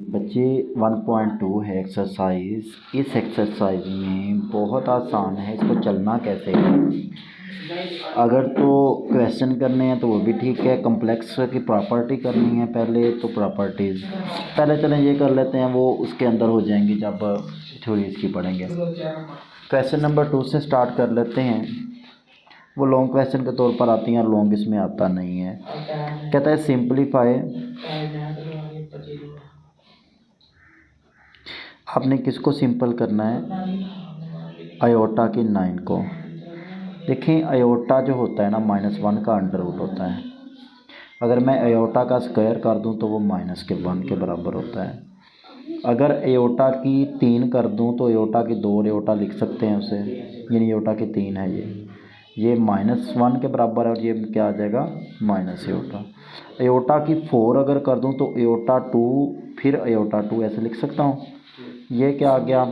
बच्चे 1.2 है एक्सरसाइज। इस एक्सरसाइज में बहुत आसान है, इसको चलना कैसे है। अगर तो क्वेश्चन करने हैं तो वो भी ठीक है, कम्प्लेक्स की प्रॉपर्टी करनी है पहले तो प्रॉपर्टीज़ पहले चलें ये कर लेते हैं, वो उसके अंदर हो जाएंगी जब थ्योरी इसकी पढ़ेंगे। क्वेश्चन नंबर 2 से स्टार्ट कर लेते हैं। वो लॉन्ग क्वेश्चन के तौर पर आती हैं, लॉन्ग इसमें आता नहीं है। कहता है सिंपलीफाई। आपने किसको सिंपल करना है, आयोटा की 9 को। देखें आयोटा जो होता है ना -1 का अंडर रूट होता है। अगर मैं आयोटा का स्क्वायर कर दूं तो वो -1 के बराबर होता है। अगर आयोटा की 3 कर दूं तो आयोटा की 2 आयोटा लिख सकते हैं उसे, यानी आयोटा की 3 है ये -1 के बराबर है और ये क्या आ जाएगा माइनस आयोटा। आयोटा की 4 अगर कर दूं तो आयोटा 2 फिर आयोटा 2 ऐसे लिख सकता हूँ। ये क्या आ गया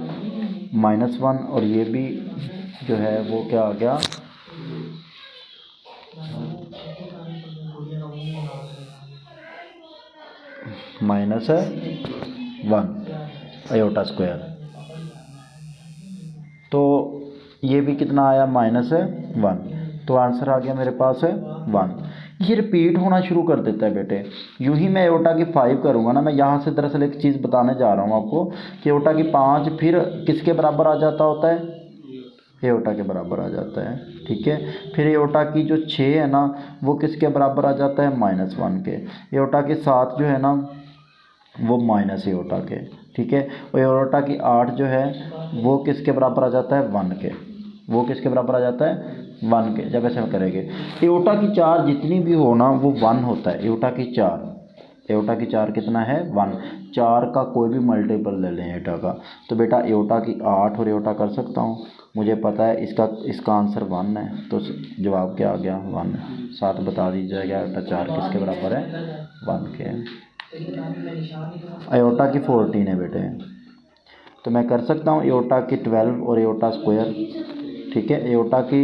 -1 और ये भी जो है वो क्या आ गया -1 आयोटा स्क्वायर। तो ये भी कितना आया -1, तो आंसर आ गया मेरे पास 1। ये रिपीट होना शुरू कर देता है बेटे। यूं ही मैं आयोटा की 5 करूँगा ना, मैं यहाँ से दरअसल एक चीज़ बताने जा रहा हूँ आपको कि आयोटा की 5 फिर किसके बराबर आ जाता होता है, आयोटा के बराबर आ जाता है। ठीक है, फिर आयोटा की जो 6 है ना वो किसके बराबर आ जाता है -1 के। आयोटा के 7 जो है ना वो माइनस आयोटा के। ठीक है, और आयोटा की 8 जो है वो किसके बराबर आ जाता है 1 के। वो किसके बराबर आ जाता है 1 के। जब ऐसे हम करेंगे आयोटा की 4 जितनी भी हो ना वो 1 होता है। आयोटा की 4 कितना है 1। 4 का कोई भी मल्टीपल ले लें आयोटा का, तो बेटा आयोटा की 8 और आयोटा कर सकता हूँ। मुझे पता है इसका आंसर 1 है, तो जवाब क्या आ गया 1। साथ बता दीजिएगा आयोटा 4 किसके बराबर है 1 के। आयोटा की 14 है बेटे, तो मैं कर सकता हूँ आयोटा की 12 और आयोटा स्क्वायर। ठीक है, आयोटा की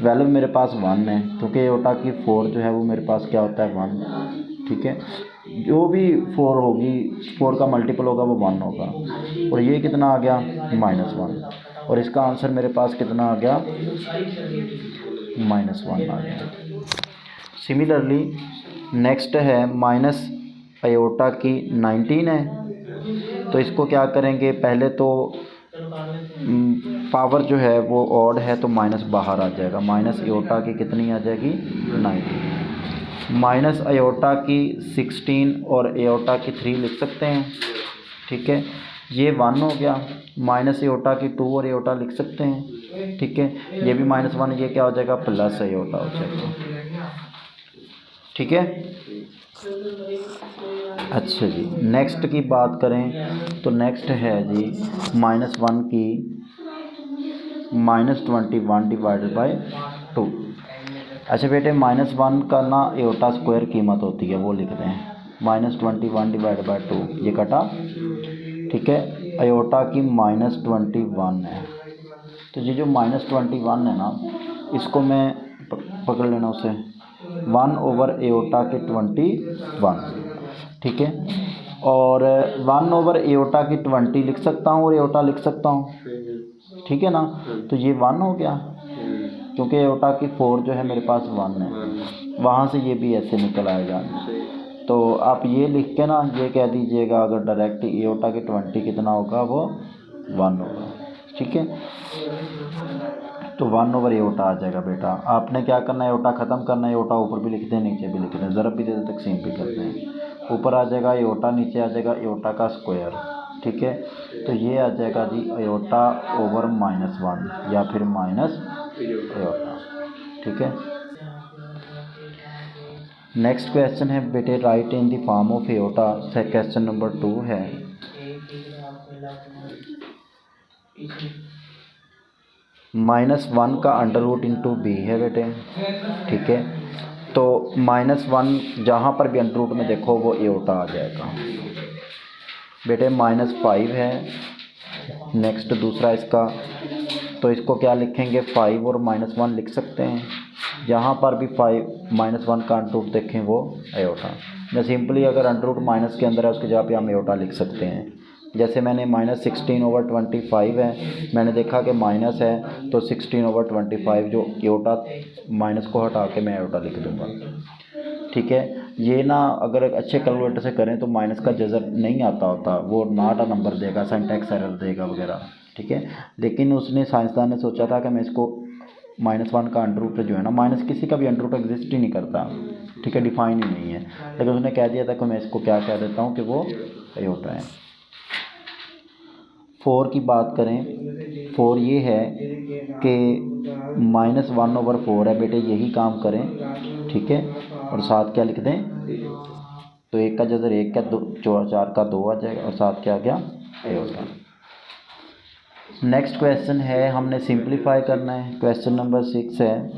12 मेरे पास 1 है क्योंकि आयोटा की 4 जो है वो मेरे पास क्या होता है 1। ठीक है, जो भी 4 होगी 4 का मल्टीपल होगा वो 1 होगा। और ये कितना आ गया -1 और इसका आंसर मेरे पास कितना आ गया -1 आ गया। सिमिलरली नेक्स्ट है माइनस आयोटा की 19 है, तो इसको क्या करेंगे पहले तो पावर जो है वो ऑड है तो माइनस बाहर आ जाएगा। माइनस आयोटा की कितनी आ जाएगी 19, माइनस आयोटा की 16 और आयोटा की 3 लिख सकते हैं। ठीक है, ये 1 हो गया। माइनस आयोटा की 2 और आयोटा लिख सकते हैं। ठीक है, ये भी -1, ये क्या हो जाएगा प्लस आयोटा हो जाएगा। ठीक है, अच्छा जी नेक्स्ट की बात करें तो नेक्स्ट है जी -1 की -21 डिवाइडेड बाय 2। अच्छा बेटे -1 का ना आयोटा स्क्वायर कीमत होती है वो लिख दें, -21 डिवाइडेड बाय 2 ये कटा। ठीक है, आयोटा की -21 है, तो ये जो -21 है ना इसको मैं पकड़ लेना उसे 1/आयोटा के 21। ठीक है, और 1/आयोटा की 20 लिख सकता हूँ और आयोटा लिख सकता हूँ। ठीक है ना, तो ये 1 हो गया क्योंकि आयोटा की 4 जो है मेरे पास 1 है, वहाँ से ये भी ऐसे निकल आएगा। तो आप ये लिख के ना ये कह दीजिएगा अगर डायरेक्ट आयोटा की 20 कितना होगा वो 1 होगा। ठीक है, तो 1/आयोटा आ जाएगा बेटा। आपने क्या करना है आयोटा ख़त्म करना है, आयोटा ऊपर भी लिख दें नीचे भी लिख दें, ज़रब भी दे दें तकसीम भी करते हैं। ऊपर आ जाएगा आयोटा, नीचे आ जाएगा आयोटा का स्क्वायर। ठीक है, तो ये आ जाएगा जी आयोटा ओवर -1 या फिर माइनस आयोटा। ठीक है, नेक्स्ट क्वेश्चन है बेटे right in the form of iota. Question number 2 है -1 का अंडर रूट इंटू बी है बेटे। ठीक है, तो -1 जहाँ पर भी अंडर रूट में देखो वो आयोटा आ जाएगा बेटे। -5 है नेक्स्ट दूसरा इसका तो इसको क्या लिखेंगे, 5 और -1 लिख सकते हैं। जहाँ पर भी 5 -1 का अंडर रूट देखें वो आयोटा, या सिंपली अगर अंडर रूट माइनस के अंदर है उसकी जगह पे हम आयोटा लिख सकते हैं। जैसे मैंने -16/25 है, मैंने देखा कि माइनस है तो 16/25 जो आयोटा माइनस को हटा के मैं आयोटा लिख दूँगा। ठीक है, ये ना अगर अच्छे कैलकुलेटर से करें तो माइनस का जज़र नहीं आता होता, वो नॉट अ नंबर देगा, सिंटैक्स एरर देगा वगैरह। ठीक है, लेकिन उसने साइंसदान ने सोचा था कि मैं इसको -1 का अंडर रूट जो है ना, माइनस किसी का भी अंडर रूट एग्जिस्ट ही नहीं करता, ठीक है, डिफाइन ही नहीं है, लेकिन उसने कह दिया था कि मैं इसको क्या कह देता हूँ कि वो आयोटा है। 4 की बात करें, 4 ये है कि -1/4 है बेटे, यही काम करें। ठीक है, और साथ क्या लिख दें, तो 1 का जज़र 1 का 2, 4 का 2 आ जाएगा, और साथ क्या आ गया, आयोटा। नेक्स्ट क्वेश्चन है, हमने सिंप्लीफाई करना है। क्वेश्चन नंबर 6 है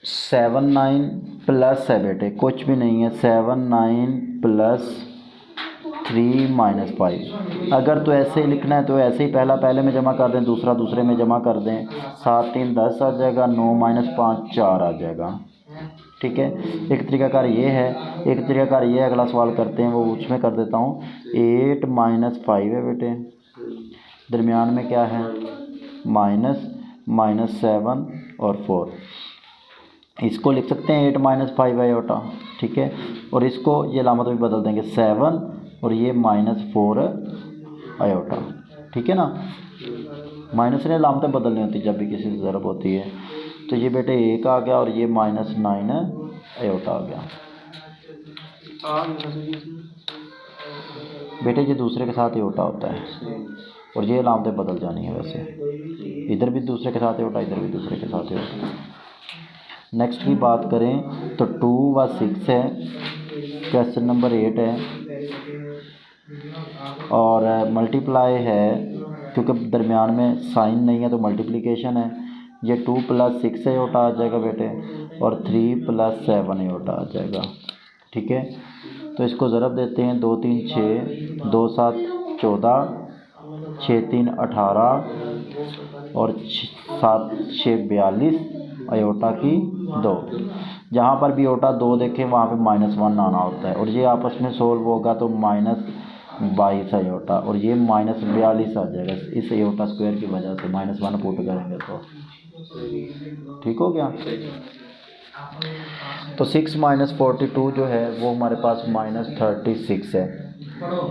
79 प्लस है बेटे, कुछ भी नहीं है, 79 प्लस 3 - 5। अगर तो ऐसे ही लिखना है तो ऐसे ही पहला पहले में जमा कर दें, दूसरा दूसरे में जमा कर दें, 7 3 10 आ जाएगा, 9 - 5 4 आ जाएगा। ठीक है, एक तरीकाकार ये है, एक तरीकाकार ये है, अगला सवाल करते हैं वो उसमें कर देता हूँ। 8 - 5 है बेटे, दरमियान में क्या है, -7 और 4, इसको लिख सकते हैं 8 - 5 आयोटा। ठीक है, और इसको ये अलामत भी बदल देंगे, 7 और ये -4 आयोटा। ठीक है ना, माइनस ने अलामतें बदलनी होती जब भी किसी से ज़रब होती है। तो ये बेटे 1 आ गया और ये -9 आयोटा आ गया। बेटे ये दूसरे के साथ आयोटा होता है और ये अलामतें बदल जानी है, वैसे इधर भी दूसरे के साथ आयोटा, इधर भी दूसरे के साथ आयोटा। नेक्स्ट की बात करें तो 2 व 6 है, क्वेश्चन नंबर 8 है, और मल्टीप्लाई है, क्योंकि दरमियान में साइन नहीं है तो मल्टीप्लिकेशन है। ये 2 + 6 आयोटा आ जाएगा बेटे, और 3 + 7 आयोटा आ जाएगा। ठीक है, तो इसको ज़रब देते हैं, 2 3 6, 2 7 14, 6 3 18 और 7 6 42 आयोटा की 2। जहाँ पर भी आयोटा 2 देखें वहाँ पे -1 आना होता है, और ये आपस में सोल्व होगा तो -22 आयोटा, और ये -42 आ जाएगा इस आयोटा स्क्वायर की वजह से, -1 पुट करेंगे तो। ठीक हो गया, तो 6 - 42 जो है वो हमारे पास -36 है,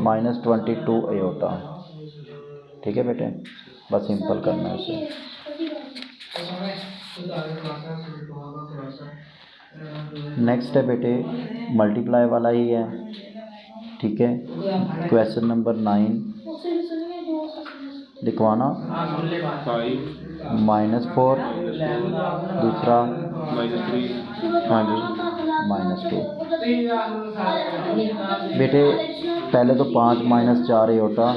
-22 आयोटा। ठीक है बेटे, बस सिंपल करना है उसे। नेक्स्ट है बेटे, मल्टीप्लाई वाला ही है। ठीक है, क्वेश्चन नंबर 9 लिखवाना, -4, दूसरा हाँ जी -2। बेटे पहले तो 5 - 4 आयोटा,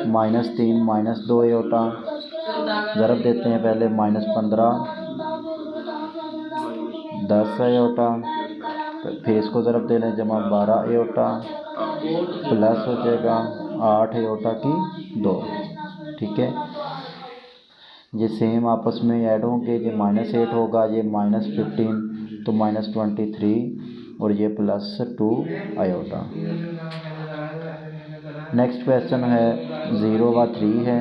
-3 - 2 आयोटा, ज़रब देते हैं पहले, -15 10 आयोटा, फिर इसको ज़रब दे लें, जमा 12 आयोटा, प्लस हो जाएगा 8 आयोटा की 2। ठीक है, ये सेम आपस में ऐड होंगे, ये -8 होगा, ये -15 तो -23, और ये +2 आयोटा। नेक्स्ट क्वेश्चन है 0 व 3 है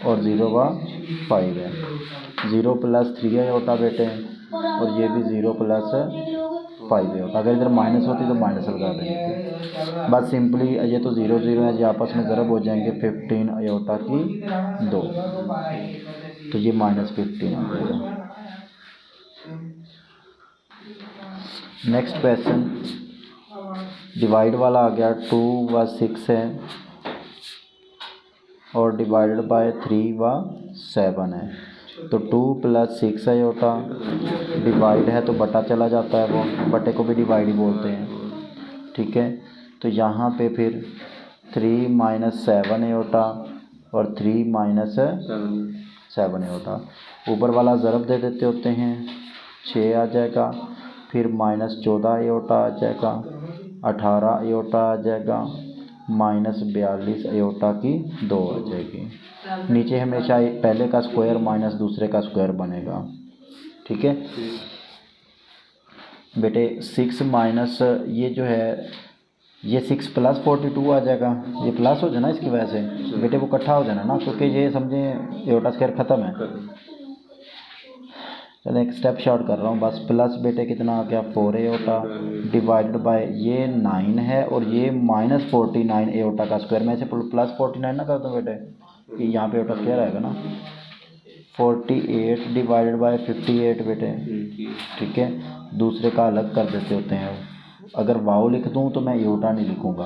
और 0 व 5 है। 0 + 3 आयोटा बेटे, और ये भी 0 + 5 आयोटा। अगर इधर माइनस होती तो माइनस लगा देंगे थे, बस सिंपली ये तो 0 0 है, ये आपस में ज़रब हो जाएंगे, 15 आयोटा की 2, तो ये -15 आ जाएगा। नेक्स्ट क्वेश्चन डिवाइड वाला आ गया, 2 व 6 है और डिवाइडेड बाय 3 व 7 है, तो 2 + 6 आयोटा, डिवाइड है तो बटा चला जाता है, वो बटे को भी डिवाइड ही बोलते हैं। ठीक है, तो यहाँ पे फिर 3 - 7 आयोटा और 3 - 7 आयोटा, ऊपर वाला ज़रब दे देते होते हैं, 6 आ जाएगा, फिर -14 आयोटा आ जाएगा, 18 आयोटा आ जाएगा, -42 अयोटा की 2 आ जाएगी। नीचे हमेशा पहले का स्क्वायर माइनस दूसरे का स्क्वायर बनेगा। ठीक है बेटे 6 माइनस ये जो है ये 6 प्लस 42 आ जाएगा। ये प्लस हो जाना इसकी वजह से बेटे वो इकट्ठा हो जाना ना, क्योंकि ये समझे एयोटा स्क्वायर ख़त्म है। चलो एक स्टेप शॉर्ट कर रहा हूँ बस। प्लस बेटे कितना आ गया 4 एयोटा डिवाइडेड बाय ये 9 है और ये -49 एयोटा का स्क्वायर। मैं इसे प्लस 49 ना कर दूँ बेटे, कि यहाँ पे एयोटा स्क्वायर आएगा ना। 48 डिवाइडेड बाय 58 बेटे। ठीक है दूसरे का अलग कर देते होते हैं। अगर वाव लिख दूँ तो मैं एयोटा नहीं लिखूँगा।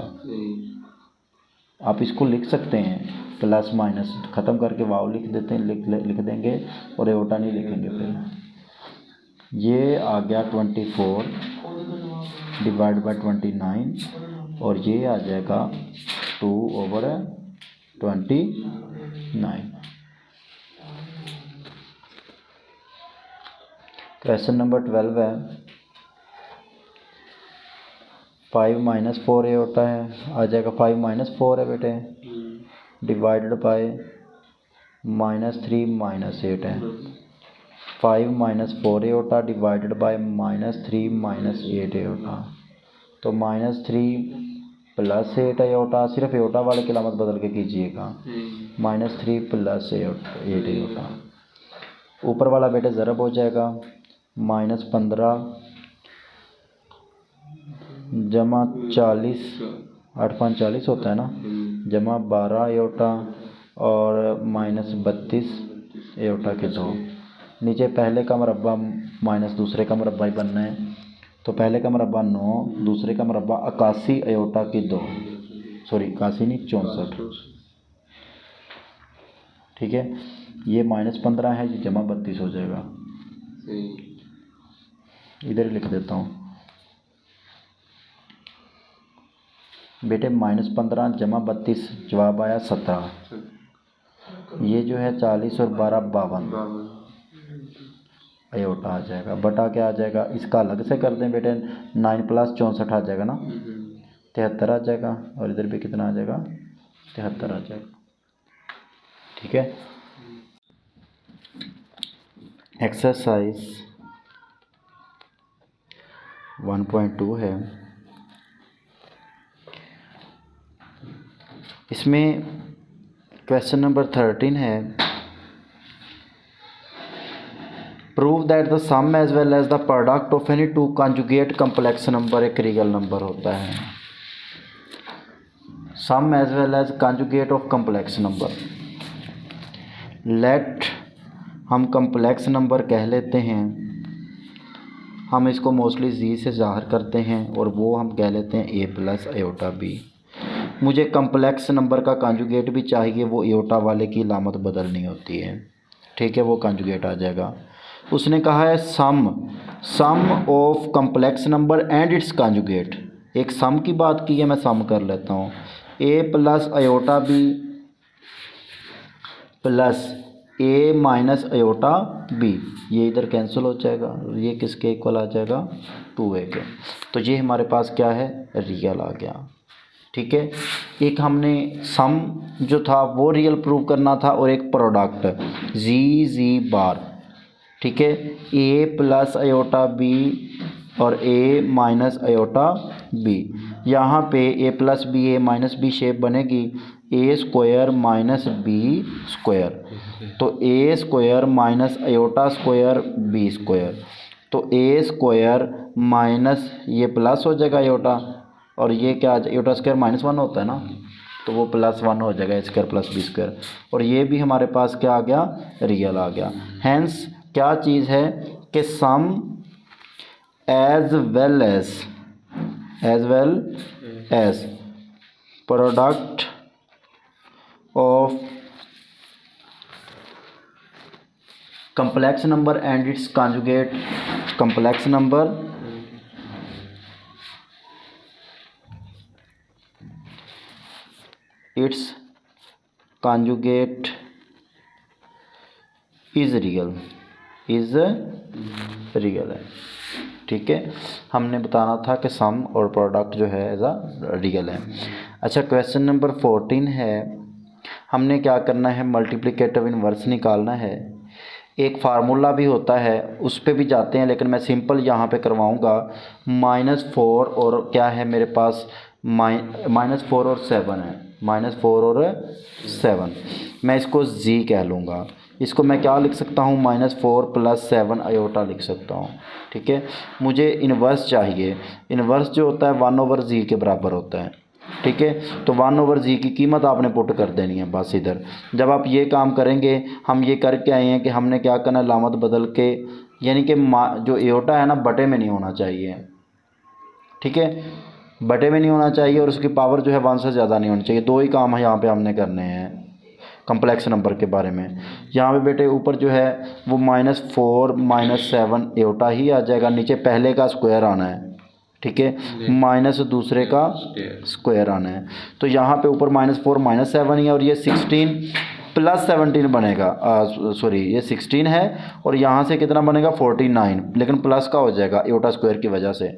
आप इसको लिख सकते हैं प्लस माइनस ख़त्म करके वाव लिख देते हैं, लिख देंगे और एयोटा नहीं लिखेंगे। फिर ये आ गया 24 डिवाइड बाय 29 और ये आ जाएगा 2/29। क्वेश्चन नंबर 12 है 5 - 4 एयोटा है, आ जाएगा 5 - 4 है बेटे डिवाइडेड बाय -3 - 8 है। 5 - 4 एयोटा डिवाइडेड बाय -3 - 8 एयोटा। तो -3 + 8 एयोटा, सिर्फ एयोटा वाले की अलामत बदल के कीजिएगा। -3 + 8 एयोटा। ऊपर वाला बेटे ज़रब हो जाएगा -15 जमा 40 8 5 40 होता है ना, जमा 12 एयोटा और -32 एयोटा के 2। नीचे पहले का मरबा माइनस दूसरे का मरबा ही बनना है। तो पहले का मरबा 9, दूसरे का मरबा 81 एयोटा की 2, सॉरी 81 नहीं 64। ठीक है ये -15 है, ये जमा 32 हो जाएगा। इधर लिख देता हूँ बेटे -15 जमा 32 जवाब आया 17। ये जो है 40 और 12 52 एयोटा आ जाएगा। बटा क्या आ जाएगा, इसका अलग से कर दें बेटे 9 + 64 आ जाएगा ना 73 आ जाएगा। और इधर भी कितना आ जाएगा 73 आ जाएगा। ठीक है एक्सरसाइज 1.2 है। इसमें क्वेश्चन नंबर 13 है prove that the sum as well as the product of any two conjugate complex number एक रियल नंबर होता है। Sum as well as conjugate of complex number. Let हम कम्प्लेक्स नंबर कह लेते हैं, हम इसको मोस्टली जी से ज़ाहिर करते हैं और वो हम कह लेते हैं a + एयोटा b। मुझे कम्प्लेक्स नंबर का कंजुगेट भी चाहिए, वो एयोटा वाले की अलामत बदलनी होती है। ठीक है वो कंजुगेट आ जाएगा। उसने कहा है sum of complex number and its conjugate. एक सम की बात की है, मैं सम कर लेता हूँ a + aorta b + a - aorta b। ये इधर कैंसिल हो जाएगा, ये किसके इक्वल आ जाएगा 2a के। तो ये हमारे पास क्या है रियल आ गया। ठीक है एक हमने सम जो था वो रियल प्रूव करना था और एक प्रोडक्ट जी बार। ठीक है a + एयोटा b और a - एयोटा b। यहाँ पे a + b a - b shape बनेगी a² - b²। तो a² - एयोटा² b²। तो a² - ये प्लस हो जाएगा एयोटा और ये क्या एयोटा स्क्वायर -1 होता है ना, तो वो +1 हो जाएगा a² + b²। और ये भी हमारे पास क्या आ गया रियल आ गया। हैंस क्या चीज़ है कि sum as well as product of complex number and its conjugate complex number its conjugate is real। Is real है। ठीक है, हमने बताना था कि सम और प्रोडक्ट जो है एज अ रियल है। अच्छा, क्वेश्चन नंबर 14 है, हमने क्या करना है, मल्टीप्लिकेटिव इन्वर्स निकालना है। एक फार्मूला भी होता है, उस पर भी जाते हैं, लेकिन मैं सिंपल यहाँ पे करवाऊँगा। -4 और क्या है मेरे पास, -4 और 7 है, -4 और 7, मैं इसको जी कह लूँगा। इसको मैं क्या लिख सकता हूँ, -4 + 7 आयोटा लिख सकता हूँ। ठीक है, मुझे इन्वर्स चाहिए। इन्वर्स जो होता है 1/z के बराबर होता है। ठीक है, तो 1/z की कीमत आपने पुट कर देनी है बस इधर। जब आप ये काम करेंगे, हम ये करके आए हैं कि हमने क्या करना है, लामत बदल के, यानी कि जो एयोटा है ना, बटे में नहीं होना चाहिए। ठीक है, बटे में नहीं होना चाहिए, और उसकी पावर जो है 1 से ज़्यादा नहीं होनी चाहिए। दो ही काम है यहाँ पे हमने करने हैं कम्प्लेक्स नंबर के बारे में। यहाँ पे बेटे ऊपर जो है वो -4 -7 एयोटा ही आ जाएगा, नीचे पहले का स्क्वायर आना है। ठीक है, माइनस दूसरे का स्क्वायर आना है। तो यहाँ पे ऊपर -4 -7 ही है, और ये 16 + 17 बनेगा। सॉरी, ये 16 है, और यहाँ से कितना बनेगा, 49, लेकिन प्लस का हो जाएगा एयोटा स्क्वायर की वजह से।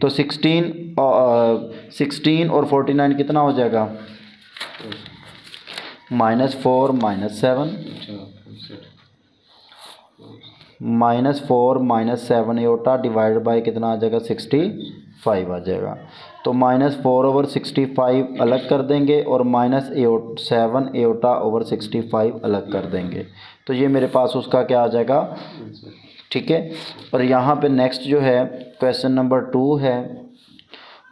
तो 16 और 49 कितना हो जाएगा, -4 -7, -4 -7 एयोटा डिवाइड बाय कितना आ जाएगा, 65 आ जाएगा। तो -4/65 अलग कर देंगे, और -7 एयोटा ओवर 65 अलग कर देंगे। तो ये मेरे पास उसका क्या आ जाएगा। ठीक है, और यहाँ पे नेक्स्ट जो है क्वेश्चन नंबर 2 है,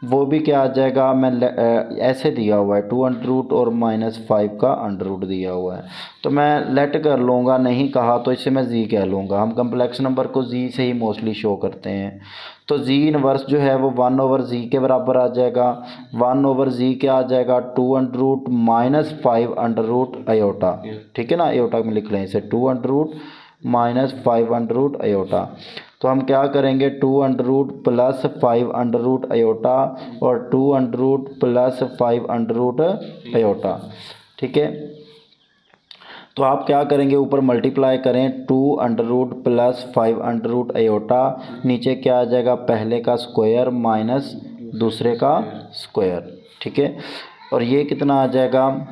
वो भी क्या आ जाएगा, मैं ऐसे दिया हुआ है 2√, और -5 का अंडर रूट दिया हुआ है। तो मैं लेट कर लूँगा, नहीं कहा तो इसे मैं जी कह लूँगा। हम कम्प्लेक्स नंबर को जी से ही मोस्टली शो करते हैं। तो जी इनवर्स जो है वो 1/z के बराबर आ जाएगा। 1/z क्या आ जाएगा, 2√, -5 आयोटा। ठीक है ना, आयोटा में लिख लें इसे, 2√, -5 आयोटा। तो हम क्या करेंगे, 2√ + 5 आयोटा, और 2√ + 5 आयोटा। ठीक है, तो आप क्या करेंगे, ऊपर मल्टीप्लाई करें, 2√ + 5 आयोटा, नीचे क्या आ जाएगा, पहले का स्क्वायर माइनस दूसरे का स्क्वायर। ठीक है, और ये कितना आ जाएगा,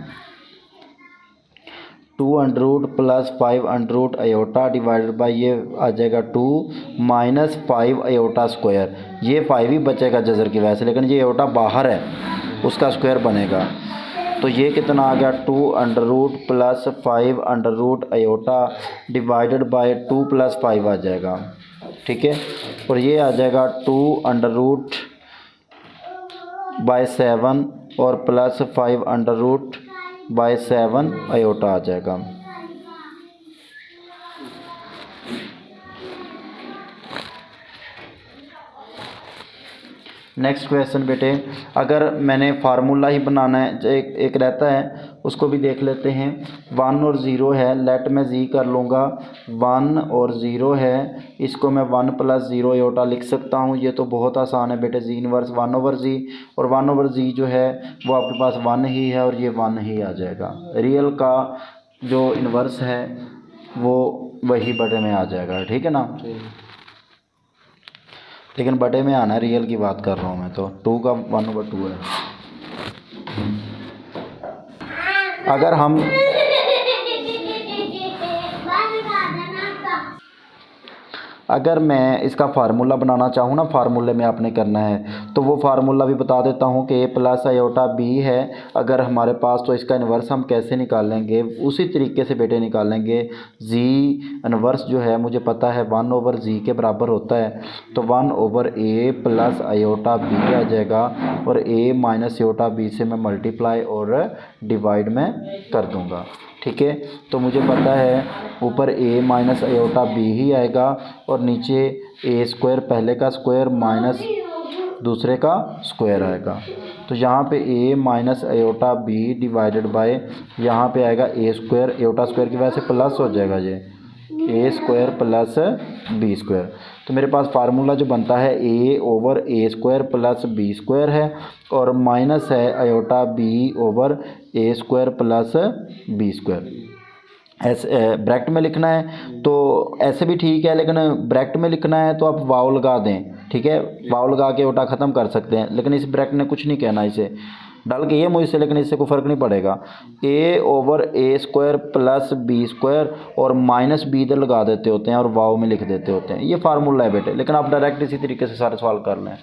2√ + 5 आयोटा डिवाइडेड बाय ये आ जाएगा 2 -5 आयोटा स्क्वायर। ये 5 ही बचेगा जज़र की वजह से, लेकिन ये आयोटा बाहर है, उसका स्क्वायर बनेगा। तो ये कितना आ गया, 2√ + 5 आयोटा डिवाइडेड बाय 2 + 5 आ जाएगा। ठीक है, और ये आ जाएगा 2√ बाय 7 और +5 बाय 7 आयोटा आ जाएगा। नेक्स्ट क्वेश्चन बेटे, अगर मैंने फार्मूला ही बनाना है, एक रहता है उसको भी देख लेते हैं। 1 और 0 है, लेट मैं जी कर लूँगा। 1 और 0 है, इसको मैं 1 + 0 आयोटा लिख सकता हूँ। ये तो बहुत आसान है बेटे, जी इनवर्स 1/z, और 1/z जो है वो आपके पास 1 ही है, और ये 1 ही आ जाएगा। रियल का जो इनवर्स है वो वही बटे में आ जाएगा। ठीक है ना, लेकिन बटे में आना है, रियल की बात कर रहा हूँ मैं, तो 2 का 1/2 है। अगर हम अगर मैं इसका फार्मूला बनाना चाहूँ ना, फार्मूले में आपने करना है, तो वो फार्मूला भी बता देता हूँ कि a + आयोटा b है अगर हमारे पास, तो इसका इन्वर्स हम कैसे निकालेंगे, उसी तरीके से बेटे निकालेंगे। जी इन्वर्स जो है मुझे पता है 1/z के बराबर होता है, तो 1/a + आयोटा b आ जाएगा, और a माइनस आयोटा b से मैं मल्टीप्लाई और डिवाइड में कर दूँगा। ठीक है, तो मुझे पता है ऊपर a माइनस आयोटा b ही आएगा, और नीचे a² पहले का स्क्वायर माइनस दूसरे का स्क्वायर आएगा। तो यहाँ पे a minus iota b divided by, यहाँ पे आएगा a², आयोटा स्क्वायर की वजह से प्लस हो जाएगा, ये a² + b²। तो मेरे पास फार्मूला जो बनता है a/a² + b² है, और माइनस है आयोटा b/a² + b²। ऐसे ब्रैकेट में लिखना है तो ऐसे भी ठीक है, लेकिन ब्रैकेट में लिखना है तो आप वाव लगा दें, ठीक है, वाव लगा के ओटा ख़त्म कर सकते हैं, लेकिन इस ब्रैकेट ने कुछ नहीं कहना, इसे डाल के ये मुझसे, लेकिन इससे कोई फ़र्क नहीं पड़ेगा। ए ओवर ए स्क्वायर प्लस बी स्क्वायर और माइनस बी इधर लगा देते होते हैं और वाव में लिख देते होते हैं, ये फार्मूला है बेटे, लेकिन आप डायरेक्ट इसी तरीके से सारे सवाल कर लें,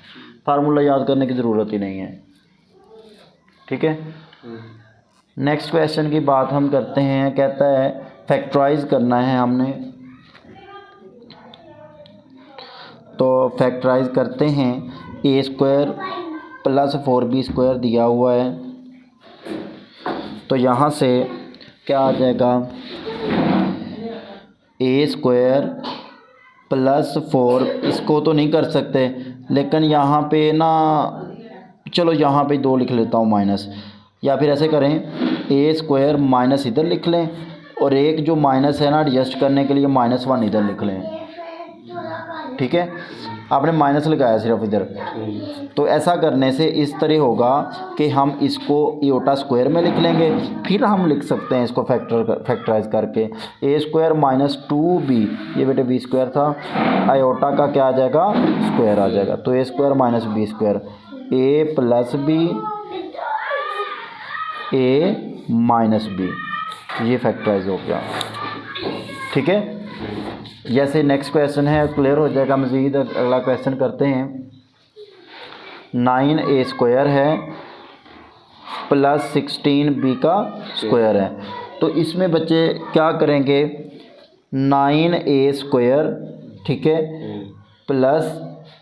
फार्मूला याद करने की ज़रूरत ही नहीं है, ठीक है। नेक्स्ट क्वेश्चन की बात हम करते हैं, कहता है फैक्टराइज करना है हमने, तो फैक्टराइज करते हैं। ए स्क्वायर प्लस 4b स्क्वायर दिया हुआ है, तो यहाँ से क्या आ जाएगा, ए स्क्वायर प्लस 4, इसको तो नहीं कर सकते, लेकिन यहाँ पे ना, चलो यहाँ पे 2 लिख लेता हूँ माइनस, या फिर ऐसे करें ए स्क्वायर माइनस इधर लिख लें और एक जो माइनस है ना एडजस्ट करने के लिए -1 इधर लिख लें, ठीक है, आपने माइनस लगाया सिर्फ इधर, तो ऐसा करने से इस तरह होगा कि हम इसको एओटा स्क्वायर में लिख लेंगे, फिर हम लिख सकते हैं इसको फैक्टराइज करके, ए स्क्वायर माइनस 2b, ये बेटे बी स्क्वायर था, आयोटा का क्या आ जाएगा, स्क्वायर आ जाएगा, तो ए स्क्वायर माइनस बी स्क्वायर, ए प्लस बी ए माइनस बी, ये फैक्टराइज हो गया, ठीक है। जैसे नेक्स्ट क्वेश्चन है क्लियर हो जाएगा, मज़ीद अगला क्वेश्चन करते हैं। 9a स्क्वायर है प्लस 16b का स्क्वायर है, तो इसमें बच्चे क्या करेंगे, 9a स्क्वायर, ठीक है, प्लस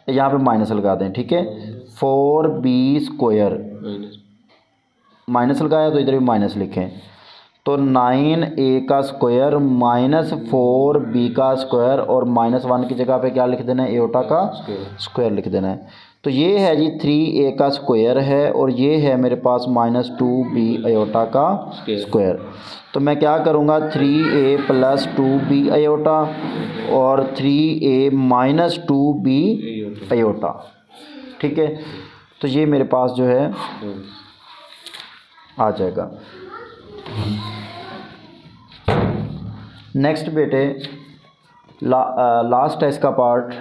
यहाँ पे माइनस लगा दें, ठीक है, 4b स्क्वायर, माइनस लगाया तो इधर भी माइनस लिखें, तो 9a का स्क्वायर माइनस 4b का स्क्वायर और -1 की जगह पे क्या लिख देना है, एओटा का स्क्वायर लिख देना है। तो ये है जी 3a का स्क्वायर है और ये है मेरे पास -2b एओटा का स्क्वायर, तो मैं क्या करूँगा, 3a प्लस 2b एओटा और 3a माइनस 2b एओटा, ठीक है, तो ये मेरे पास जो है आ जाएगा। नेक्स्ट बेटे लास्ट है इसका part,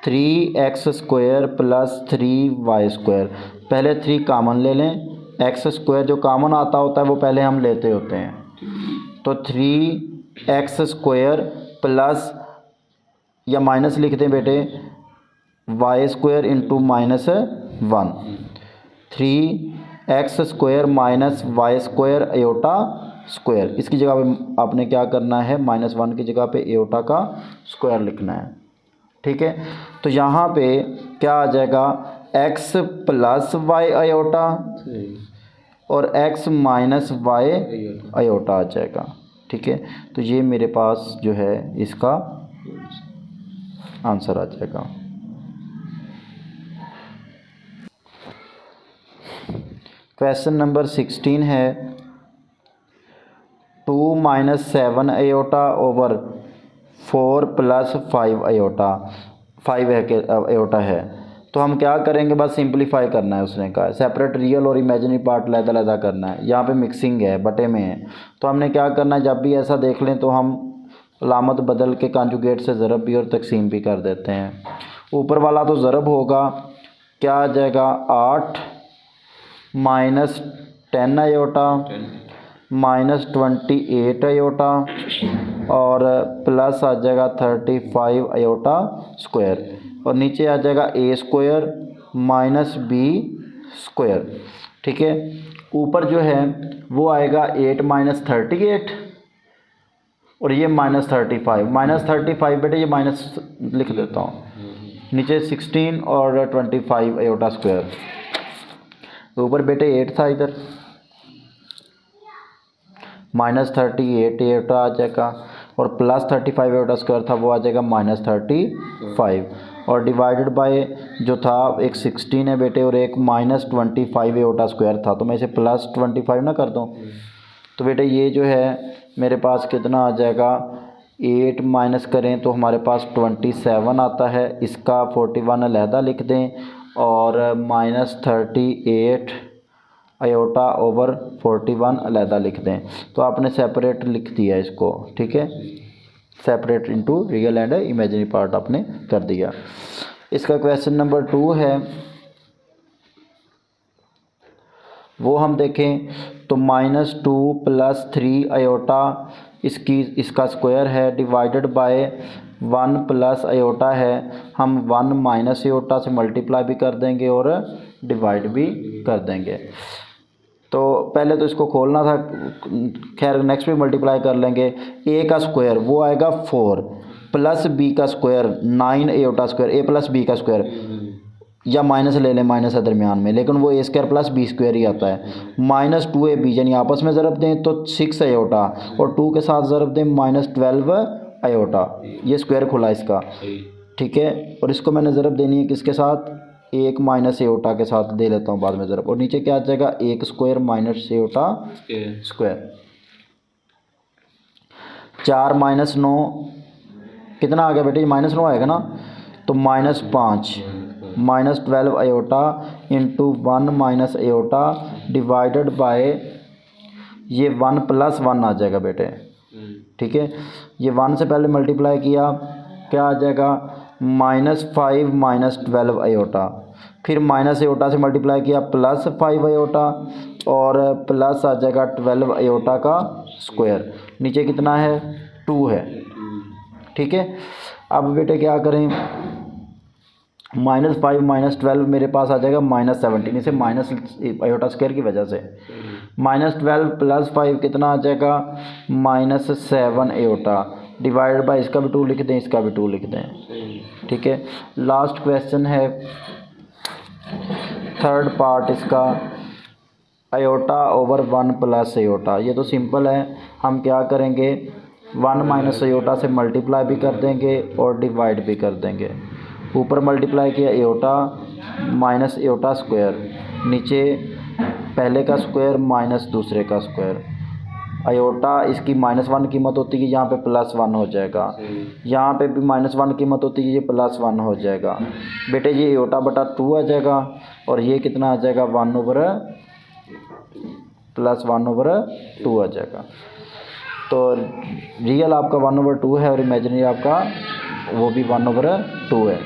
3x square plus 3y square, पहले 3 कामन ले लें, x स्क्वायर जो कामन आता होता है वो पहले हम लेते होते हैं, तो 3x स्क्वायर प्लस या माइनस लिख दें बेटे y square into -1, 3x square minus Y square iota square, इसकी जगह पे आपने क्या करना है, -1 की जगह पे एओटा का स्क्वायर लिखना है, ठीक है। तो यहाँ पे क्या आ जाएगा, x प्लस वाई एओटा और x माइनस वाई एओटा आ जाएगा, ठीक है, तो ये मेरे पास जो है इसका आंसर आ जाएगा। क्वेश्चन नंबर 16 है, 2 - 7 एओटा ओवर 4 + 5 एओटा, 5 है कि एओटा है, तो हम क्या करेंगे, बस सिंपलीफाई करना है, उसने कहा सेपरेट रियल और इमेजिनरी पार्ट लहदा करना है, यहाँ पे मिक्सिंग है, बटे में है, तो हमने क्या करना है, जब भी ऐसा देख लें तो हम अलामत बदल के कांजुगेट से ज़रब भी और तकसीम भी कर देते हैं। ऊपर वाला तो ज़रब होगा, क्या आ जाएगा, 8 - 10 एओटा -28 एओटा और प्लस आ जाएगा 35 एओटा स्क्वायर, और नीचे आ जाएगा a square minus b square, ठीक है। ऊपर जो है वो आएगा 8 - 38 और ये -35, -35 बेटे ये माइनस लिख देता हूँ, नीचे 16 और 25 एओटा स्क्वायर, ऊपर बेटे 8 था, इधर -38 एओटा आ जाएगा और प्लस 35 एओटा स्क्वायर था वो आ जाएगा -35 और डिवाइडेड बाय जो था एक 16 है बेटे और एक -25 एओटा स्क्वायर था, तो मैं इसे +25 ना कर दूँ, तो बेटे ये जो है मेरे पास कितना आ जाएगा, 8 माइनस करें तो हमारे पास 27 आता है, इसका 41 अलहदा लिख दें और -38 आयोटा ओवर 41 अलहदा लिख दें। तो आपने सेपरेट लिख दिया इसको, ठीक है, separate into real and imaginary part आपने कर दिया। इसका क्वेश्चन नंबर 2 है, वो हम देखें तो -2 + 3 आयोटा इसका स्क्वायर है डिवाइडेड बाय 1 + आयोटा है। हम 1 माइनस आयोटा से मल्टीप्लाई भी कर देंगे और डिवाइड भी कर देंगे। तो पहले तो इसको खोलना था, खैर नेक्स्ट भी मल्टीप्लाई कर लेंगे। a का स्क्वायर वो आएगा 4 प्लस b का square 9 iota square a plus b का स्क्वायर, या माइनस ले लें, माइनस है दरमियान में, लेकिन वो a square plus b square ही आता है। -2ab यानी आपस में ज़रब दें तो 6 आयोटा और 2 के साथ ज़रब दें -12 आयोटा, ये स्क्वायर खुला इसका, ठीक है। और इसको मैंने ज़रब देनी है किसके साथ, 1 माइनस आयोटा के साथ दे लेता हूँ बाद में ज़रब। और नीचे क्या आ जाएगा, 1 स्क्वायर माइनस आयोटा स्क्वायर। 4 - 9 कितना आ गया बेटे, -9 आएगा ना, तो -5 -12 iota into 1 minus iota divided by ये 1 + 1 आ जाएगा बेटे, ठीक है। ये 1 से पहले मल्टीप्लाई किया, क्या आ जाएगा, -5 -12 आयोटा, फिर माइनस आयोटा से मल्टीप्लाई किया +5 आयोटा और प्लस आ जाएगा 12 आयोटा का स्क्वायर। नीचे कितना है, 2 है, ठीक है। अब बेटे क्या करें, -5 -12 मेरे पास आ जाएगा -17, इसे माइनस आयोटा स्क्वायर की वजह से। -12 + 5 कितना आ जाएगा, -7 आयोटा डिवाइडेड बाय, इसका भी 2 लिख दें, इसका भी 2 लिख दें, ठीक है। लास्ट क्वेश्चन है, थर्ड पार्ट इसका, आयोटा ओवर 1 + आयोटा। ये तो सिंपल है, हम क्या करेंगे, 1 माइनस आयोटा से मल्टीप्लाई भी कर देंगे और डिवाइड भी कर देंगे। ऊपर मल्टीप्लाई किया आयोटा माइनस आयोटा स्क्वायर, नीचे पहले का स्क्वायर माइनस दूसरे का स्क्वायर। आयोटा इसकी -1 कीमत होती है, यहाँ पे +1 हो जाएगा, यहाँ पे भी -1 कीमत होती है, ये +1 हो जाएगा। बेटे ये आयोटा बटा 2 आ जाएगा और ये कितना आ जाएगा, +1/2 आ जाएगा। तो रियल आपका 1/2 है और इमेजिनरी आपका वो भी 1/2 है।